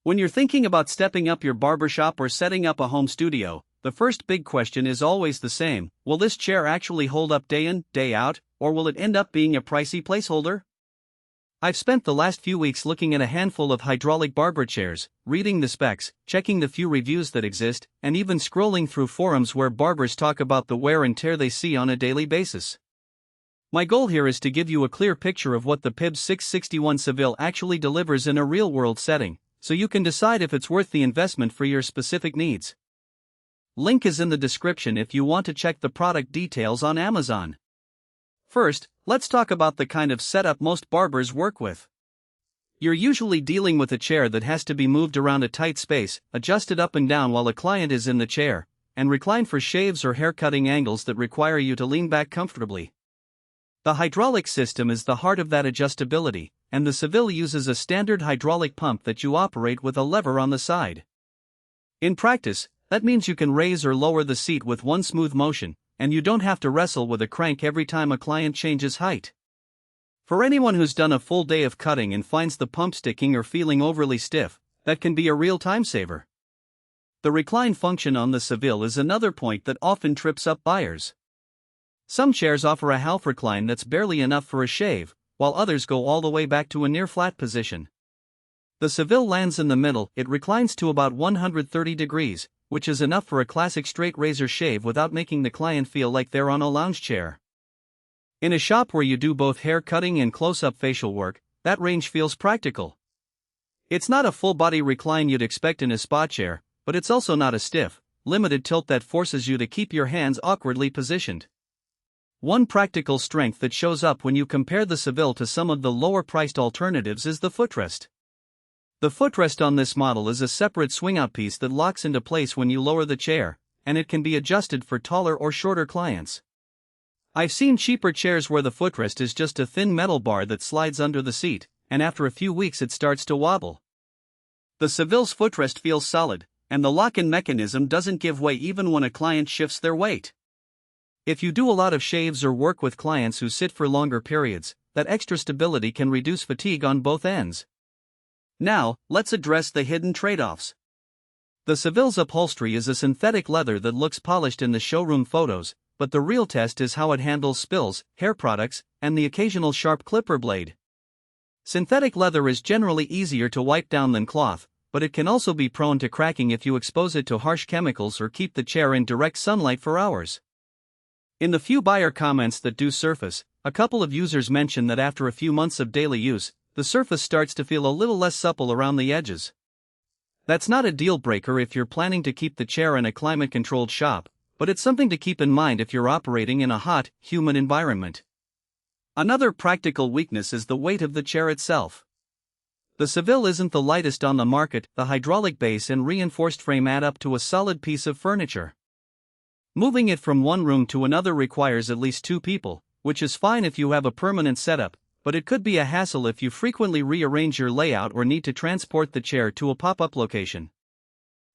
When you're thinking about stepping up your barbershop or setting up a home studio, the first big question is always the same: will this chair actually hold up day in, day out, or will it end up being a pricey placeholder? I've spent the last few weeks looking at a handful of hydraulic barber chairs, reading the specs, checking the few reviews that exist, and even scrolling through forums where barbers talk about the wear and tear they see on a daily basis. My goal here is to give you a clear picture of what the Pibbs 661 Seville actually delivers in a real-world setting, so you can decide if it's worth the investment for your specific needs. Link is in the description if you want to check the product details on Amazon. First, let's talk about the kind of setup most barbers work with. You're usually dealing with a chair that has to be moved around a tight space, adjusted up and down while a client is in the chair, and reclined for shaves or haircutting angles that require you to lean back comfortably. The hydraulic system is the heart of that adjustability, and the Seville uses a standard hydraulic pump that you operate with a lever on the side. In practice, that means you can raise or lower the seat with one smooth motion, and you don't have to wrestle with a crank every time a client changes height. For anyone who's done a full day of cutting and finds the pump sticking or feeling overly stiff, that can be a real time saver. The recline function on the Seville is another point that often trips up buyers. Some chairs offer a half recline that's barely enough for a shave, while others go all the way back to a near-flat position. The Seville lands in the middle. It reclines to about 130 degrees, which is enough for a classic straight razor shave without making the client feel like they're on a lounge chair. In a shop where you do both hair cutting and close-up facial work, that range feels practical. It's not a full-body recline you'd expect in a spa chair, but it's also not a stiff, limited tilt that forces you to keep your hands awkwardly positioned. One practical strength that shows up when you compare the Seville to some of the lower-priced alternatives is the footrest. The footrest on this model is a separate swing-out piece that locks into place when you lower the chair, and it can be adjusted for taller or shorter clients. I've seen cheaper chairs where the footrest is just a thin metal bar that slides under the seat, and after a few weeks it starts to wobble. The Seville's footrest feels solid, and the lock-in mechanism doesn't give way even when a client shifts their weight. If you do a lot of shaves or work with clients who sit for longer periods, that extra stability can reduce fatigue on both ends. Now, let's address the hidden trade-offs. The Seville's upholstery is a synthetic leather that looks polished in the showroom photos, but the real test is how it handles spills, hair products, and the occasional sharp clipper blade. Synthetic leather is generally easier to wipe down than cloth, but it can also be prone to cracking if you expose it to harsh chemicals or keep the chair in direct sunlight for hours. In the few buyer comments that do surface, a couple of users mention that after a few months of daily use, the surface starts to feel a little less supple around the edges. That's not a deal breaker if you're planning to keep the chair in a climate-controlled shop, but it's something to keep in mind if you're operating in a hot, humid environment. Another practical weakness is the weight of the chair itself. The Seville isn't the lightest on the market. The hydraulic base and reinforced frame add up to a solid piece of furniture. Moving it from one room to another requires at least two people, which is fine if you have a permanent setup, but it could be a hassle if you frequently rearrange your layout or need to transport the chair to a pop-up location.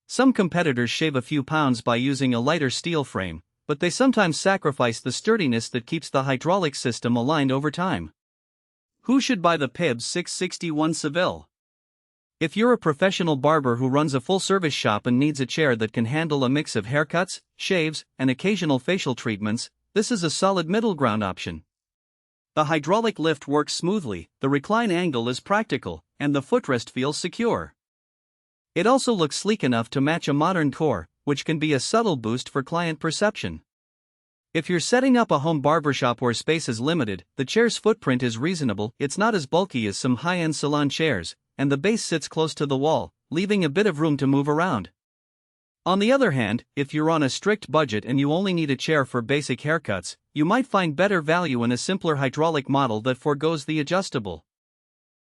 Some competitors shave a few pounds by using a lighter steel frame, but they sometimes sacrifice the sturdiness that keeps the hydraulic system aligned over time. Who should buy the Pibbs 661 Seville? If you're a professional barber who runs a full-service shop and needs a chair that can handle a mix of haircuts, shaves, and occasional facial treatments, this is a solid middle ground option. The hydraulic lift works smoothly, the recline angle is practical, and the footrest feels secure. It also looks sleek enough to match a modern core, which can be a subtle boost for client perception. If you're setting up a home barbershop where space is limited, the chair's footprint is reasonable. It's not as bulky as some high-end salon chairs, and the base sits close to the wall, leaving a bit of room to move around. On the other hand, if you're on a strict budget and you only need a chair for basic haircuts, you might find better value in a simpler hydraulic model that forgoes the adjustable.